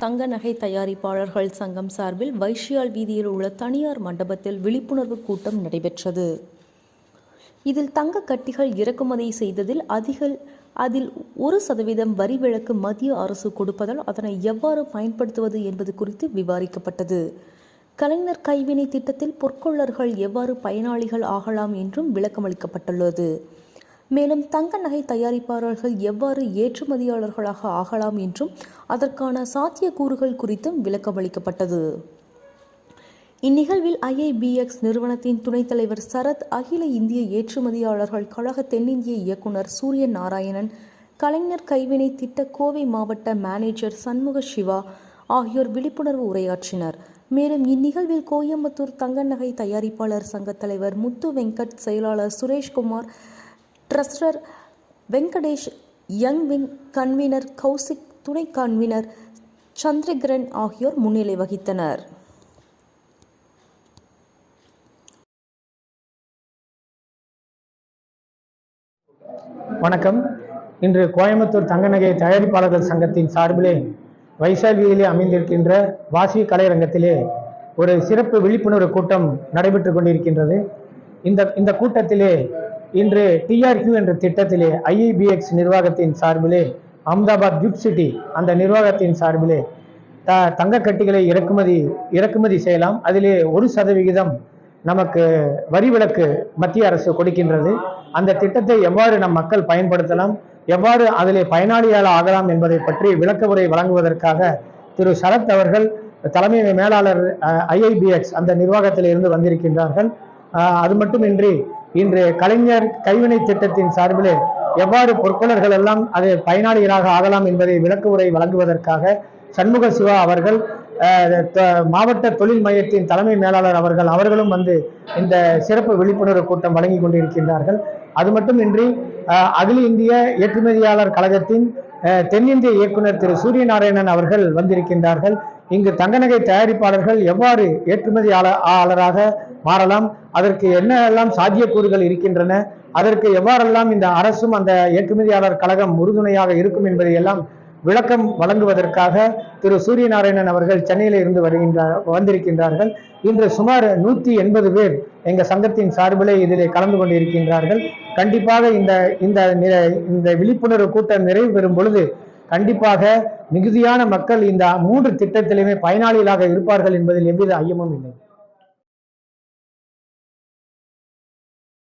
தங்க நகை தயாரிப்பாளர்கள் சங்கம் சார்பில் வைஷ்யால் வீதியில் உள்ள தனியார் மண்டபத்தில் விழிப்புணர்வு கூட்டம் நடைபெற்றது. இதில் தங்க கட்டிகள் இறக்குமதி செய்ததில் அதில் 1% வரி விலக்கு மத்திய அரசு கொடுப்பதால் அதனை எவ்வாறு பயன்படுத்துவது என்பது குறித்து விவாதிக்கப்பட்டது. கலைஞர் கைவினை திட்டத்தில் பொற்கொள்ளர்கள் எவ்வாறு பயனாளிகள் ஆகலாம் என்றும் விளக்கமளிக்கப்பட்டுள்ளது. மேலும் தங்க நகை தயாரிப்பாளர்கள் எவ்வாறு ஏற்றுமதியாளர்களாக ஆகலாம் என்றும் அதற்கான சாத்தியக்கூறுகள் குறித்தும் விளக்கமளிக்கப்பட்டது. இந்நிகழ்வில் IIBX நிறுவனத்தின் துணைத் தலைவர் சரத், அகில இந்திய ஏற்றுமதியாளர்கள் கழக தென்னிந்திய இயக்குனர் சூரிய நாராயணன், கலைஞர் கைவினை திட்ட கோவை மாவட்ட மேனேஜர் சண்முக சிவா ஆகியோர் விழிப்புணர்வு உரையாற்றினர். மேலும் இந்நிகழ்வில் கோயம்புத்தூர் தங்க நகை தயாரிப்பாளர் சங்க தலைவர் முத்து வெங்கட், செயலாளர் Sureshkumar, trusted Venkatesh, young wing convener Kaushik, துணை கன்வீனர் சந்திரகிரன் ஆகியோர் முன்னிலை வகித்தனர். வணக்கம். இன்று கோயம்புத்தூர் தங்க நகை தயாரிப்பாளர்கள் சங்கத்தின் சார்பிலே வைசால் வீதியிலே அமைந்திருக்கின்ற வாசவி கலையரங்கத்திலே ஒரு சிறப்பு விழிப்புணர்வு கூட்டம் நடைபெற்றுக் கொண்டிருக்கின்றது. இந்த கூட்டத்திலே இன்று TRQ என்ற திட்டத்திலே IIBX நிர்வாகத்தின் சார்பிலே அகமதாபாத் கிஃப்ட் சிட்டி அந்த நிர்வாகத்தின் சார்பிலே தங்க கட்டிகளை இறக்குமதி செய்யலாம். அதிலே 1% நமக்கு வரி விலக்கு மத்திய அரசு கொடுக்கின்றது. அந்த திட்டத்தை எவ்வாறு நம் மக்கள் பயன்படுத்தலாம், எவ்வாறு அதிலே பயனாளியாக ஆகலாம் என்பதை பற்றி விளக்க உரை வழங்குவதற்காக திரு சரத் அவர்கள் தலைமை மேலாளர் IIBX அந்த நிர்வாகத்தில் இருந்து வந்திருக்கின்றார்கள். அது மட்டுமின்றி இன்று கலைஞர் கைவினை திட்டத்தின் சார்பிலே எவ்வாறு பொற்கொள்ளர்கள் எல்லாம் அது பயனாளிகளாக ஆகலாம் என்பதை விளக்க உரை வழங்குவதற்காக சண்முக சிவா அவர்கள், மாவட்ட தொழில் மையத்தின் தலைமை மேலாளர் அவர்களும் வந்து இந்த சிறப்பு விழிப்புணர்வு கூட்டம் வழங்கி கொண்டிருக்கின்றார்கள். அது மட்டுமின்றி அகில இந்திய ஏற்றுமதியாளர் கழகத்தின் தென்னிந்திய இயக்குனர் திரு சூரிய நாராயணன் அவர்கள் வந்திருக்கின்றார்கள். இங்கு தங்க நகை தயாரிப்பாளர்கள் எவ்வாறு ஏற்றுமதியாளராக மாறலாம், அதற்கு என்னெல்லாம் சாத்தியக்கூறுகள் இருக்கின்றன, அதற்கு எவ்வாறெல்லாம் இந்த அரசும் அந்த ஏற்றுமதியாளர் கழகம் உறுதுணையாக இருக்கும் என்பதை எல்லாம் விளக்கம் வழங்குவதற்காக திரு சூரிய நாராயணன் அவர்கள் சென்னையில் இருந்து வந்திருக்கின்றார்கள். இன்று சுமார் 180 பேர் எங்க சங்கத்தின் சார்பிலே இதிலே கலந்து கொண்டிருக்கின்றார்கள். கண்டிப்பாக இந்த விழிப்புணர்வு கூட்டம் நிறைவு பெறும் பொழுது கண்டிப்பாக மிகுதியான மக்கள் இந்த 3 திட்டத்திலுமே பயனாளிகளாக இருப்பார்கள் என்பதில் எவ்வித ஐயமும் இல்லை.